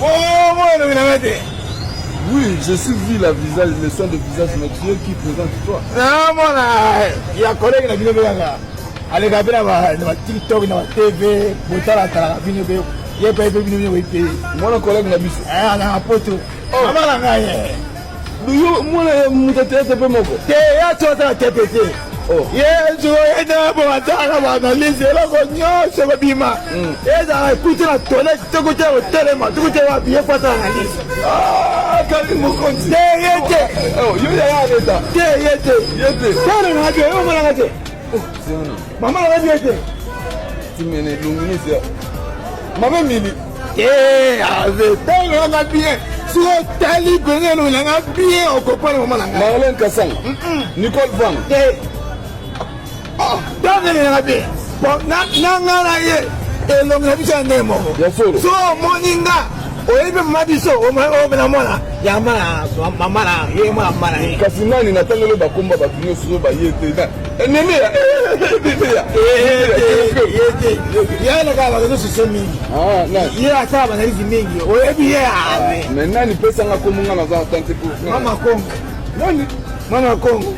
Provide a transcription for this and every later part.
Oh, moi, le minamate. Oui, je suis vu la visage, le son de visage, mais tu es qui présente toi? Non, moi, il y a un collègue qui a vu allez, regarder la TikTok, la TV, pour la vidéo. Il y a pas de vidéo. Moi, un collègue n'a vu ça. Ah, on a un poteau. Maman, la gagne. Moi, je suis un peu mon corps. Tu es un TPT. Oh. Yes, you are the one that I listen. I go bima. Yes, I put la toilette. Tu go au téléma. Tu go bien pas ta analyse. Ah, quand il me compte. Oh, you are là. Yete. Ça le radio, on va la radio. Oh, c'est un. Maman la radio était. Tu m'es illuminé ça. Maman Mili. Avec on a bien. Sur tali benel on a bien au copain maman la. Marlène Kassang. Nicole Van. Dans les rabais, bon, n'a et l'homme n'a pas de mots. So, moninga, au lieu de Madiso, au moins, au Menamona, Yamana, Mamana, Yamana, Kassimani n'a pas le Bakumba, Bakino, sur Bayete. Maintenant, il peut s'en accommoder dans un temps pour Maman Congo. Maman Congo.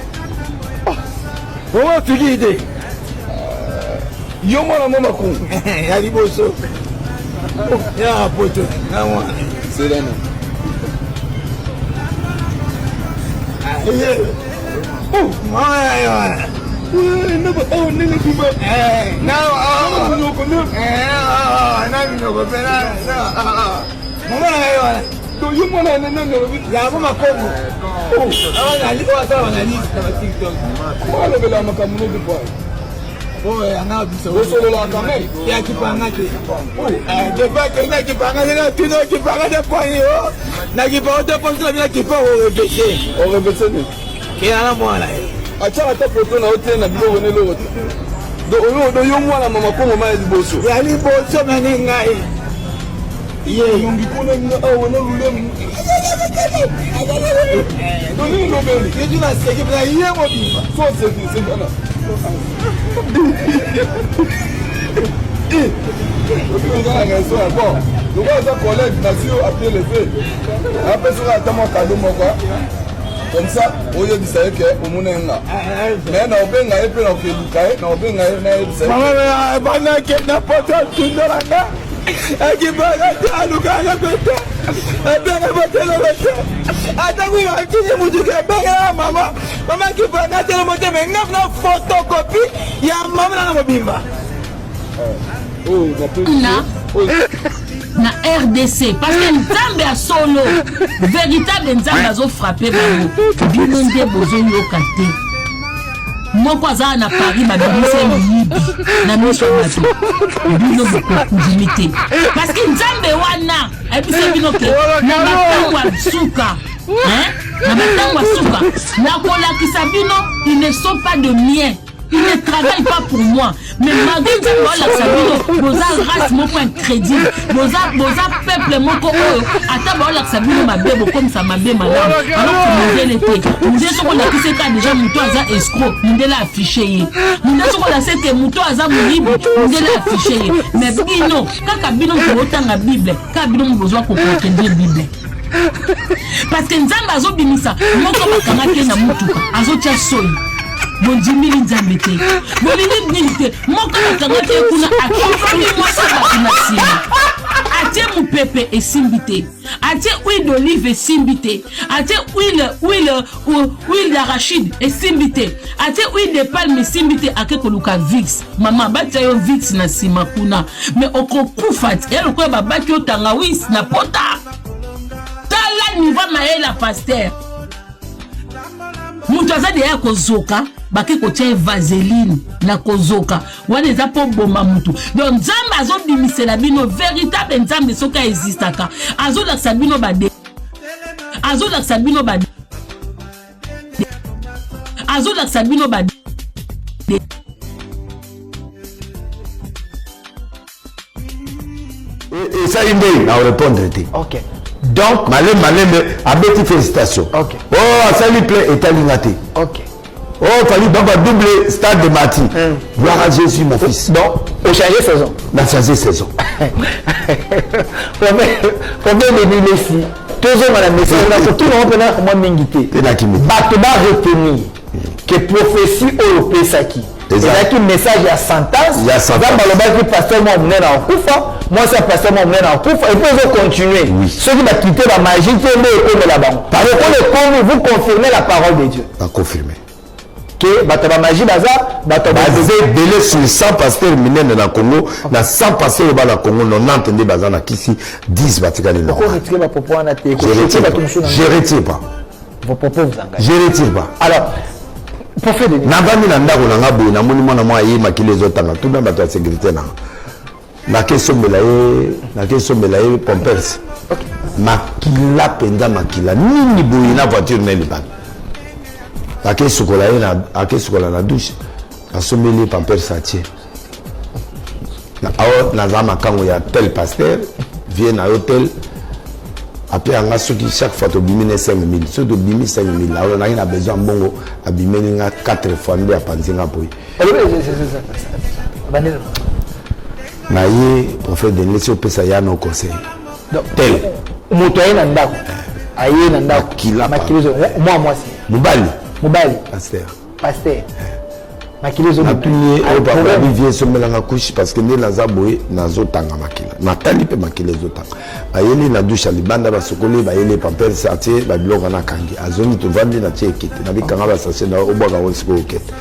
Comment tu dis idée? Yo mwana mama Congo. Ya liboso. Ya poto. Na mwana. C'est là non. Oh, mwana. Non pas oh nene kuma. Na no ko no. Na no ko pena. Mwana yo. Do yo mwana nene no. Ya mama Congo. Oh, ana libo ata wana ni na TikTok. Wala bela makamuno de boy. Oh, ana biso. Solo la quand même. Ya kipanga te. De pas que na kipanga na tuno kipanga de poignet. Na kipanga de poignet na kipanga au répéter. On répète ni. Ke ana mwana. Acha ata photo na hotel na bilo wone lo. Do yo mwana mama Congo ma liboso. Ya liboso mani ngai. Ye yongi kona na awana lulem. Do ni no beli. Ke dina seki bla ye mo biba. So c'est kana. Bon, nous avons un collègue Nazio a pied levé. Après ça, on a un cadeau. Comme ça, on a dit que on est là. Mais on a bien été dans le on a bien été dans le maman, qui n'a pas tout dans la main. Et qui va à l'Ouganda. Maman qui va photocopie, il y a maman dans bimba. Na RDC parce que Nzambe a solo véritable Nzambe a frappé bango bino nde bozo yoka te moko aza na Paris babimisa libi na miso bato bino bokokudimite parce que Nzambe wana ebise bino ke na batangwa suka na batangwa suka na kolakisa bino ils ne sont pas de mien. Il ne travaille pas pour moi. Mais malgré tout, vous avez race moko incrédible. Vous avez peuple moko attends sabino mabebo comme ça mabé madame. Alors que nous l'été. Nous sommes là qui c'est déjà muto aza escroc. Nous l'a affiché. Nous sommes là c'est que muto aza libre. Nous l'a affiché. Mais bino quand kabino ko otanga Bible, kabino besoin ko comprendre Bible. Parce que nzamba azo bimisa moko bakanga ke na mutuka azo tia soyi. Bon Jimmy Nzambe te. Bon Nzambe moko nakangaki kuna akifami mwasa bakinasima. Atie mupepe esimbite. Atie huile d'olive esimbite. Atie huile d'arachide esimbite. Atie huile de palme esimbite akekoluka Vicks. Mama batia yo Vicks na sima kuna. Mais okokufat elo ko babaki otangawis na pota. Tala niva maela pasteur. Mutu aza deya kozoka baki kotia vaseline na kozoka wana eza po bomba mutu donc nzambe azobimisela bino véritable nzambe soki existaka azolakisa bino bade azolakisa bino bade azolakisa bino bade et ça il est à répondre. OK. Donc, malé, à bêti félicitations. Ok. Oh, ça lui plaît et t'as l'ingati. Ok. Oh, fallait pas doubler stade de Mati. Gloire à Jésus, mon fils. Donc, au changer saison. On a changé saison. Problème de Messi. Toujours à la message, tout le monde peut comment m'inviter. Batoba retenir que prophétie au Pesaki. C'est un message à sentence. Il y a sentence. Dans pasteur moi mener en Koufa, moi c'est pasteur moi mener en Koufa et puis ils vont continuer. Ceux qui vont quitter la magie, ils vont comme là-bas. Par contre, vous confirmez la parole de Dieu. À confirmer. Que Batoba magie baza, Batoba délai sur 100 pasteurs minés dans le Congo, dans 100 pasteurs au Congo, on entendait baza na kisi 10 batika les Pourquoi retirer ma propos en athée? Je retire pas. Vos propos vous engagent. Je retire pas. Alors, pour faire des nabandi na ndako na ngabo na moni mwana mwa ye makile zotanga tout dans bato ya sécurité na na kesombela ye pompers makila penda makila nini boyi na voiture na libana akesukola na douche asombeli pampers atie na za makango ya tel pasteur vient na hôtel après on a chaque fois obimine 5000 ceux d'obimi 5000 là on a besoin bongo abimene 4 fois ndio apanzinga boy na ye prophète de laisser pesa ya no conseil tel moto ayena ndako ayena ndako makilizo moi si mobali pasteur makilizo natunye o papa vivie somela nga couche parce que ne naza boye nazotanga makila natali pe makila ezotanga ayeli na douche libanda basokole bayeli pamper sortir ba biloko na kangi azoni to vandi na tiekete na bikanga ba sase na obaka wonsi ko okete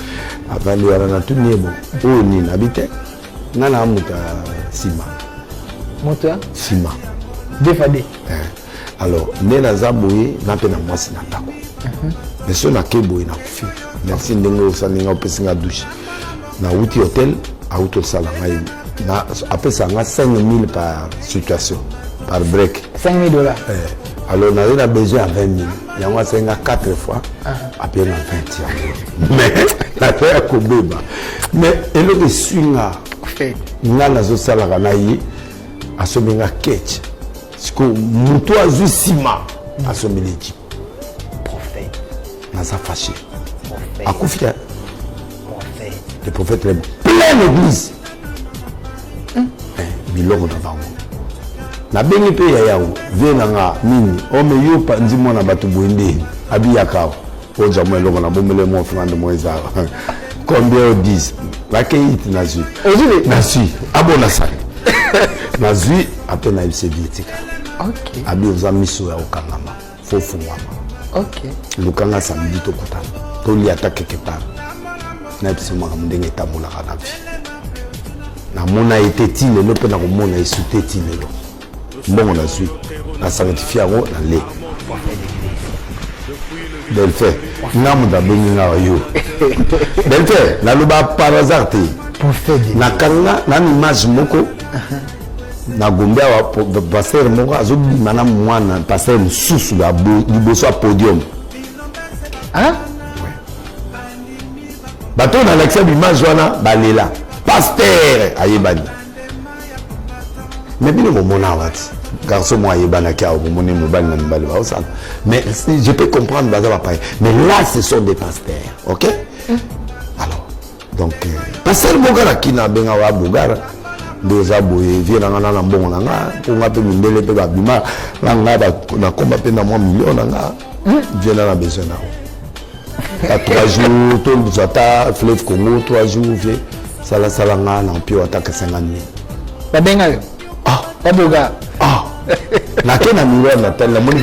avali wana natunye bo o ni na bite ngana amuta sima moto sima defade alors ne naza boye na pe na mwasi na ndako mais so na kebo na kufi merci ndenge osaninga opesinga douche na wuti hôtel auto sala ngai na apesa nga 5000 par situation par break $5,000 alors on a besoin de 20 000 il y a c'est 4 fois après 20 mais la terre kobeba mais elo de swinga nga nazo sala kana yi asomenga ketch siko muto azusima asomeleji ça fâché. À Koufia, le prophète est plein l'église. Biloko na bango. Na bengi pe ya yawo, vena nga mini, o me yo pa ndimo na batu boende, abi yakao. O jamu eloko na bomele mo frande mo eza. Combien on dit? La keiti na zui. Ozile na zui. Abona sa. Na zui apena ibse bitika. OK. Abi oza miso ya okangama. Fofu ngama. OK. Lukanga samedi to kutana. To li attaque quelque part. Na biso maka ndenge tambola kana vie. Na mona été tile le pe na ko mona esute tile lo. Mbongo na sui. Na sanctifier ngo na le. Delfe. Namu da bengi na yo. Delfe, na luba par hasard te. Na kanga na image moko. Na gombia wa passer moko azobi mana mwana passer mususu la liboso a podium. Hein? Bato na l'accès d'image wana balela. Pasteur ayebani. Mais bino mona wati. Garçon moi ayebana kia au moni mobile na mbali ba osala. Mais je peux comprendre baza papa. Mais là ce sont des pasteurs, OK? Alors donc pasteur Bogara kina benga wa Bogara. Déjà boye viena ngana na mbongo nanga ko ngape mindele pe ba bima nga na komba pe na 1 million nanga viena na besoin na. À 3 jours tout nous ata fleuve Congo 3 jours vie sala sala nga na pio ataka 50 000. Ba benga yo. Ah, ba boga. Ah. Na kena miro na tel la moni.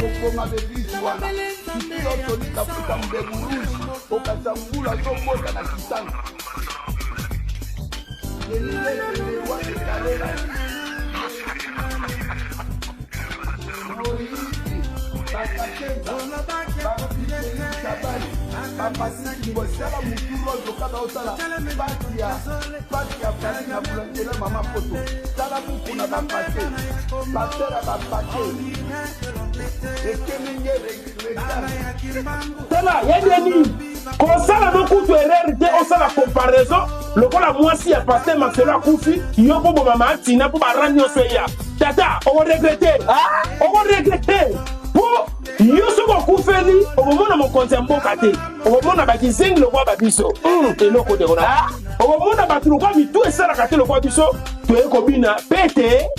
kosala nokutu erreur te osala comparaison lokola mwasi ya paster Marcelo akufi yo mpo bomama atina mpo barani nyonso eya tata okoregrete po yo soko kufeli omona mon conseil mboka te omona ba kizingi lokwa ba biso eloko de kona omona ba tu lokwa mitu esala kate lokwa biso to ekobina pétage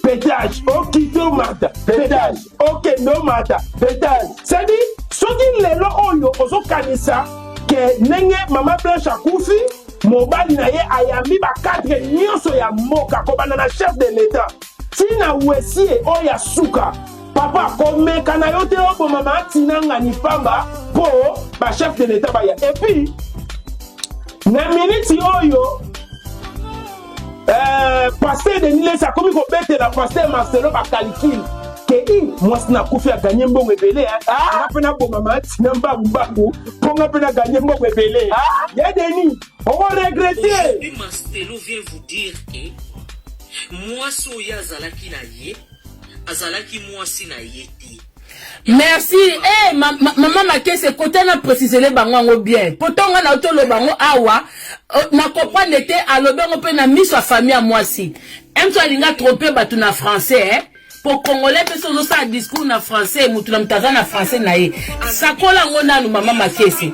pétage okito mata pétage okendo mata pétage c'est dit soki lelo oyo ozokanisa ke nenge mama Blanche akufi mobali na ye ayambi ba cadre nyonso ya mboka kobana na chef de l'état tina wesie oya suka papa komeka na yo te obo mama atinanga ni pamba po ba chef de l'état baya et puis na minute oyo pasteur de Nilesa komi ko betela pasteur Marcelo ba calcul ke moi na kufi a gagner mbongo ebele nga pena bo mama tina mbabu po nga pena gagner mbongo ebele ya deni on va regretter. Marcelo vient vous dire que moi soya zalaki na ye azalaki moi si na ye ti. Merci. Maman Makese côté na préciser les bango bien. Potonga na auto lo bango awa na comprendre était alobe on peut na mis sa famille à moi si. Aime toi linga tromper batu na français pour congolais personne no sa discours na français mutu na mtaza na français na ye. Sakola ngona nu maman Makese.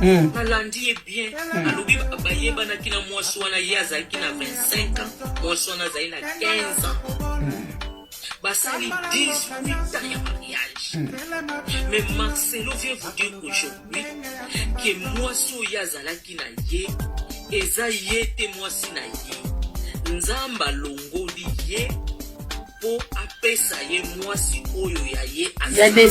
Alandi est bien. Alobi bayeba na kina moi so na ye azalaki na 25 ans. Moi so na zali na 15 ans. Basali 18 ans de mariage. Mais Marcelo vient vous dire aujourd'hui que moi soya zalaki na ye eza ye te moi si na ye nzamba longoli ye po apesa ye moi si oyo ya ye vous avez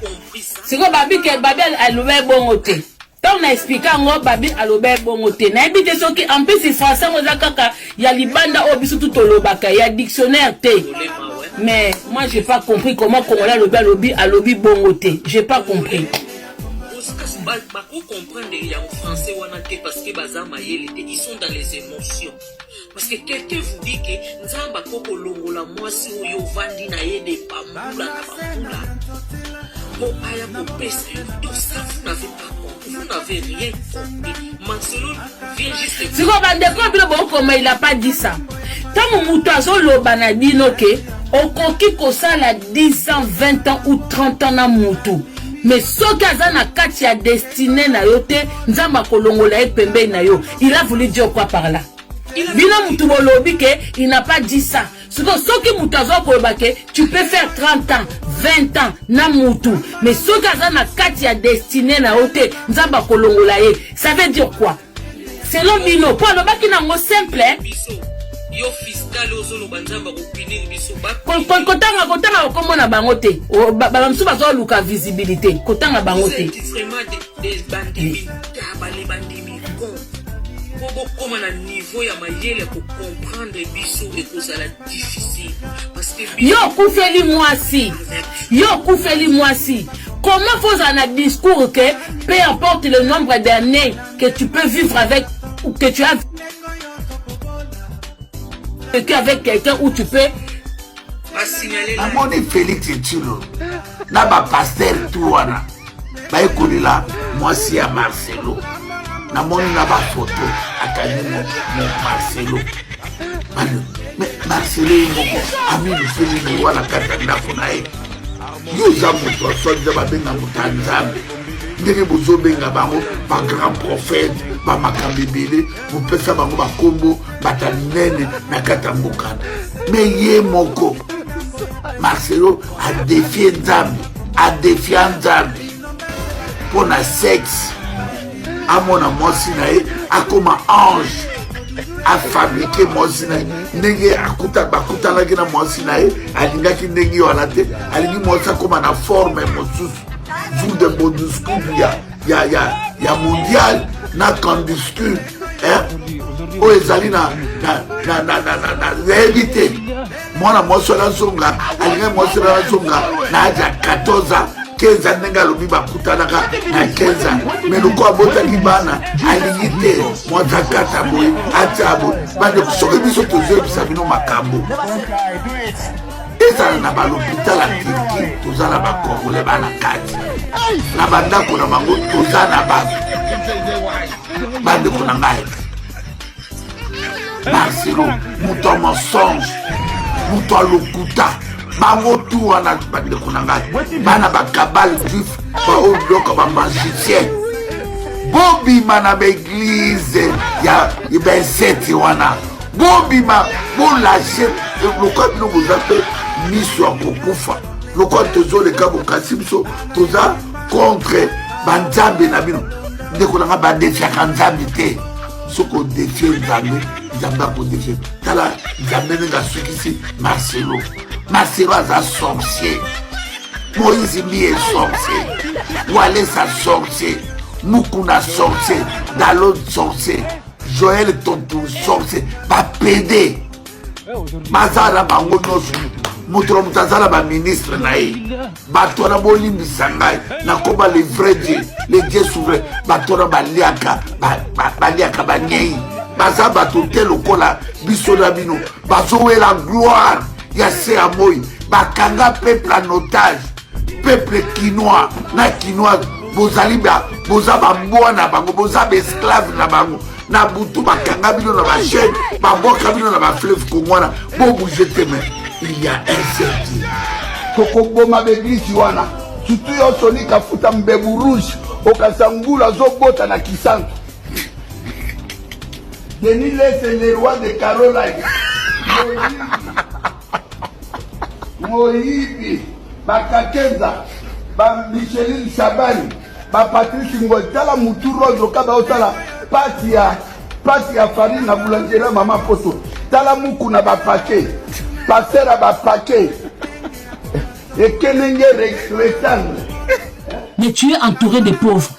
compris ça? C'est quoi babi que babi alobe bongo te. On a expliqué ngo babi alobe bongo te. Na ebite soki en plus c'est français mo zakaka ya libanda o bisu tout olobaka ya dictionnaire te. Mais moi j'ai pas compris comment congolais alobi bongo te. J'ai pas compris. Vous comprenez en français parce que ils sont dans les émotions. Parce que quelqu'un vous dit que nzamba koko longola moi si yo vandi na ye de pamula na pamula. Bon aya ko pesa tout ça vous n'avez rien compris. Marcelo vient juste. Si vous bande ko comment il a pas dit ça. Tant mutu azoloba na bino ke okoki kosala 10 ans, 20 ans ou 30 ans na mutu. Mais soki aza na kati ya destiné na yo te nzamba kolongola e pembe na yo. Il a voulu dire quoi par là? Bino mutu bolobi ke il n'a pas dit ça. Soki mutu azoloba ke tu peux faire 30 ans, 20 ans na mutu. Mais soki aza na kati ya destiné na yo te nzamba kolongola e. Ça veut dire quoi? Selon bino, pour le baki nango simple. Yo fiscal ozolo banzamba ko punir biso ba kotanga komona bango te ba msuba zo luka visibilité kotanga bango te vraiment des bandits les bandits bon comment na niveau ya mayele pour comprendre biso et que ça la difficile parce que yo kufeli mwasi comment faut un discours que peu importe le nombre d'années que tu peux vivre avec ou que tu as avec quelqu'un où tu peux signaler la monnaie Félix Tchilo na ba pasteur tout wana ba ekolila mwasi ya Marcelo na moni na ba photo akani mo Marcelo mais Marcelo moko ami le Félix wana kata ndako na ye yo za moto so ba benga mutanzambe ndenge bozo benga bango ba grand prophète ba makambibele vous pouvez faire bango ba kombo batanene na kata mbokana mais ye moko Marcelo a défié Nzambe pour na sexe à mon amosi na ye a comme ange a fabriqué mosi na ye ndenge akuta bakuta la na mosi na ye alinga ki ndenge wala te alingi mosa comme na forme mosusu jour de bonuscule ya mondial na candiscule o ezali na réalité mwana mwasi na zonga alinga mwasi na zonga na aja 14 ans 15 ans nenga lobi bakutanaka na 15 ans mais loko abotaki bana alingi te mwaza kata boye atabo bande soki biso tozoyebisa bino makambo ezala na balopitala Turki toza na bakongole bana kati na bandako na bango toza na bande kuna ngai Marcelo moto ya mensonge moto ya lokuta bango tu wana bandeko na ngai bana bakabale juif baoyo biloko bamagicien bobima na baeglize ya baeseti wana bobima bolashe lokwa bino boza mpe miso ya kokufa lokwa tozoleka bokasi biso toza contre banzambe na bino ndeko na ngai badefiaka nzambe te soki odefie nzambe akodefie tala nzambe ndenge asukisi Marcelo aza sorcier Moïse mi est sorcier Walesa sorcier Mukuna sorcier Dalot sorcier Joël Tontou sorcier bapede baza na bango nyonso moto azala baministre na ye bato wana bolimbisa ngai nakoba le vrai dieu le dieu souverain bato wana baliaka banyei baza bato te lokola biso na bino bazowela gloire ya se ya moi bakanga peuple en otage peuple quinois na quinois bozali boza bambwa na bango boza baesclave na bango na butu bakanga bino na bachaine baboka bino na bafleuve kongwana bobouge te me il y a un seul Dieu tokoboma beglisi wana surtout yo soni kafuta mbebu rouge okasangula zobota na kisantu Denis laisse le roi de Caroline Moïbi Bakakenza Micheline Chabani Patrice Ngoy tala mutu rose okaba otala pati ya farine na boulangerie mama poso tala muku na bapake passer à bapake et kenenge rectangle. Mais tu es entouré de pauvres.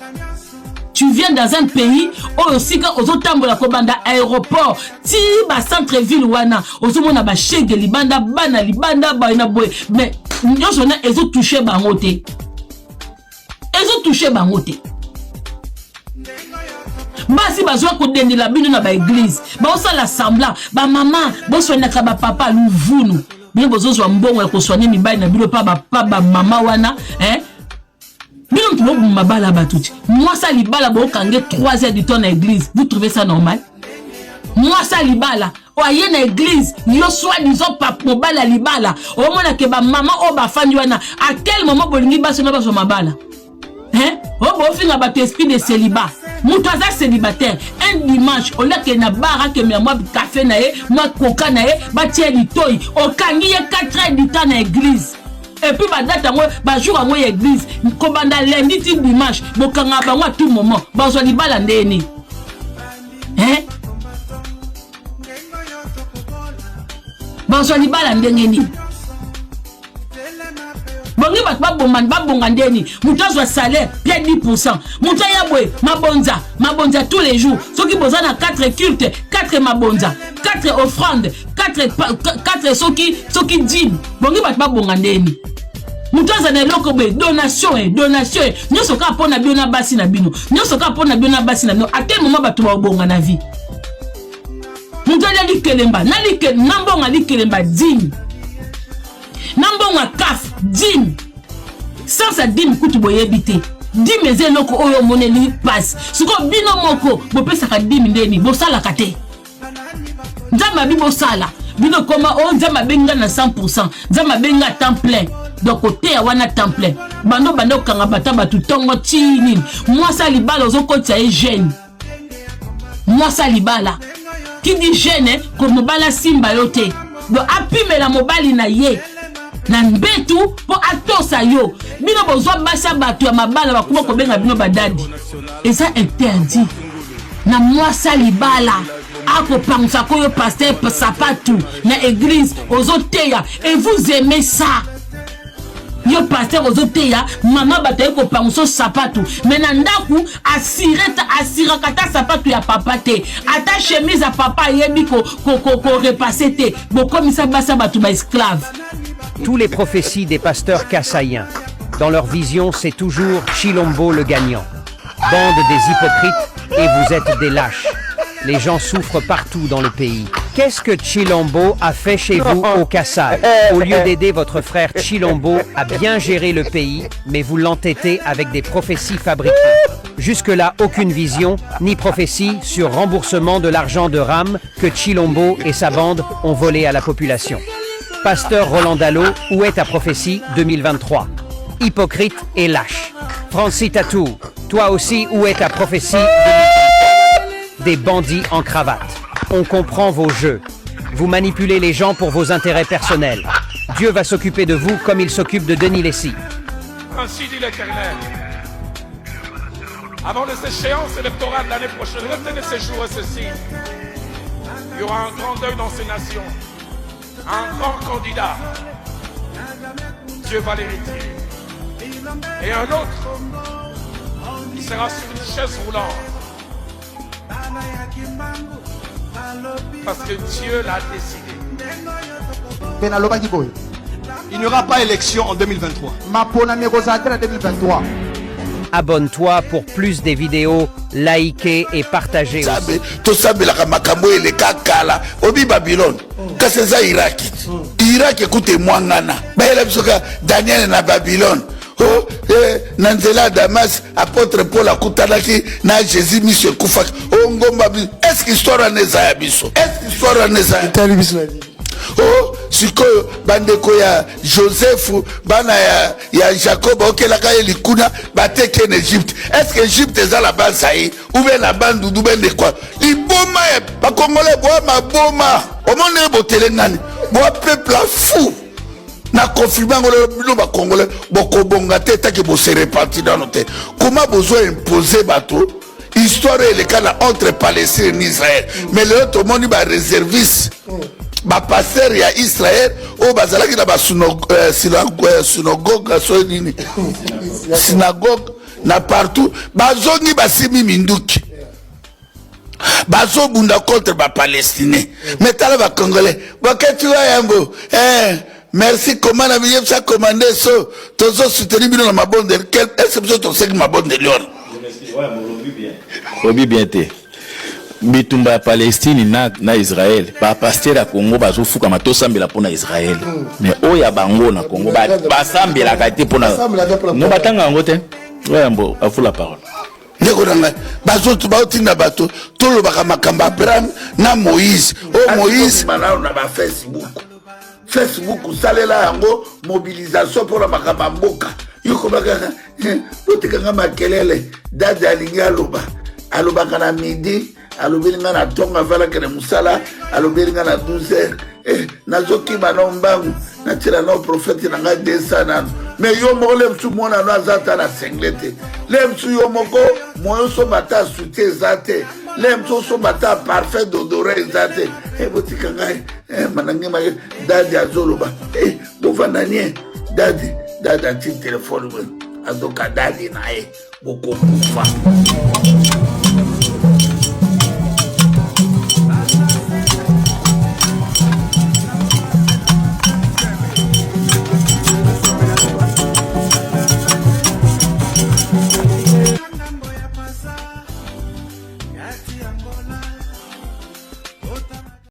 Tu viens dans un pays où aussi quand aux autres kobanda aéroport ti ba centre ville wana ozomona ba chege libanda bana libanda ba ina boy mais nyonso na ezo toucher bango te basi bazwa kodendela bino na ba église ba osala semblant ba maman bosonaka ba papa luvunu bino bozozwa mbongo ya koswanya mibali na bino pa ba mama wana bino mtu mabala batuti moi ça libala bo kange 3h du temps na église vous trouvez ça normal moi ça libala oye na église yo soi-disant papa mobala libala o mona ke ba mama o ba fandi wana à quel moment bolingi baso na baso mabala o bo finga ba esprit de célibat mutu aza célibataire un dimanche au lieu que na bara ke moi café na ye moi coca na ye batie litoi okangi ye 4h du temps na église et puis ba date ngo ba jour ngo église ko banda lundi ti dimanche bokanga bango à tout moment bazwa libala ndeni bazwa libala ndengeni bongi bat babonga ndeni mutu azwa salaire bien 10%. Mutu ya boy mabonza tous les jours. Soki boza na 4 cultes, 4 mabonza, 4 offrandes, 4 soki dîme. Bongi bat babonga ndeni. Mutu azwa na eloko be donation. Nyoso ka pona biona basi na bino. À quel moment batu babonga na vie? Mutu ya likelemba, nambonga likelemba dîme. Nambonga kaf dim sans sa dim kutu boyebite dim ezeloko oyo moneli passe siko bino moko bopesa ka dim ndeni bosala kate nzamba bi bosala bino koma o nzamba benga na 100% nzamba benga temps plein donc côté ya wana temps plein bando kanga batu tongo chini moi ça libala ozokotsa e jeune moi ça libala qui dit jeune ko mobala simba yote do apimela mobali na ye na mbetu po atosa yo bino bozwa basa bato ya mabala bakuma kobenga bino badadi eza interdit na mwasa libala ako pangsa koyo pasteur sapatu na église ozoteya et vous aimez ça yo pasteur ozoteya mama bato ko pangso sapatu mais na ndaku asira kata sapatu ya papa te ata chemise ya papa yebi ko repasser te bokomisa basa bato ba esclave. Tous les prophéties des pasteurs kassaïens, dans leur vision, c'est toujours Chilombo le gagnant. Bande des hypocrites, et vous êtes des lâches. Les gens souffrent partout dans le pays. Qu'est-ce que Chilombo a fait chez vous au Kassai? Au lieu d'aider votre frère Chilombo à bien gérer le pays, mais vous l'entêtez avec des prophéties fabriquées. Jusque-là, aucune vision ni prophétie sur remboursement de l'argent de Ram que Chilombo et sa bande ont volé à la population. Pasteur Roland Dallot, où est ta prophétie 2023? Hypocrite et lâche. Francis Tatou, toi aussi, où est ta prophétie 2023? Des bandits en cravate. On comprend vos jeux. Vous manipulez les gens pour vos intérêts personnels. Dieu va s'occuper de vous comme il s'occupe de Denis Lessy. Ainsi dit l'Éternel. Avant les échéances électorales de l'année prochaine, retenez ces jours et ceci. Il y aura un grand deuil dans ces nations. Un grand candidat. Dieu va l'hériter. Et un autre, il sera sur une chaise roulante. Parce que Dieu l'a décidé. Il n'y aura pas élection en 2023. Abonne-toi pour plus des vidéos, likez et partagez aussi. Tout ça, les kakala, obi Babylone, que c'est ça Irak. Irak, écoutez-moi, Nana. Daniel na Babylone. Oh, Nanzela Damas, apôtre Paul Akutanaki, na Jésus Monsieur Koufak. Oh, Ngomba, est-ce qu'il sort en Esayabiso? Est-ce qu'il sort en Esayabiso? Oh, sikoyo bandeko ya Joseph bana ya Jacob okelaka elikuna bateke en Égypte. Est-ce que Égypte est à la base aí ou bien la bande ou bien de quoi? Liboma ba Congolais boa maboma. Au monde botele ngani. Boa peuple fou. Na confirmer ngolo ba Congolais boko bonga teta ke bo se répartir dans nos têtes. Comment besoin imposer bateau? Histoire et le cas entre Palestine et Israël. Mais l'autre monde ba réserviste. Ba pasteur ya Israël o bazalaki na ba synagogue na partout bazongi basimi minduki bazo bunda contre ba palestinais mais tala ba congolais bakati wa yambo merci comment na bien ça commander so tozo soutenir bino na mabonde quel est-ce que to seki mabonde lion obi bien te bitumba ya Palestine na Israël ba pasteur ya Congo bazofuka matosambela pona Israël mais oya bango na Congo ba sambela kati pona no batanga yango te wayambo afu la parole ndeko nanga bazotu baotinda bato tolobaka makambo Abraham na Moïse o Moïse manao na ba Facebook salela yango mobilisation pour la makambo mboka yuko baka botikanga makelele dada alingi alobaka na midi alobelinga na tonga vala kene musala alobelinga na 12h nazoki bana mbangu na tira no prophète na nga desana mais yo mo le msu mona no azata na singlete le msu yo moko moyo so bata soute zate le msu so bata parfait d'odorat zate botika ngai manange ma dadi azoloba bovanda nie dadi ti téléphone azoka dadi nae boko kufa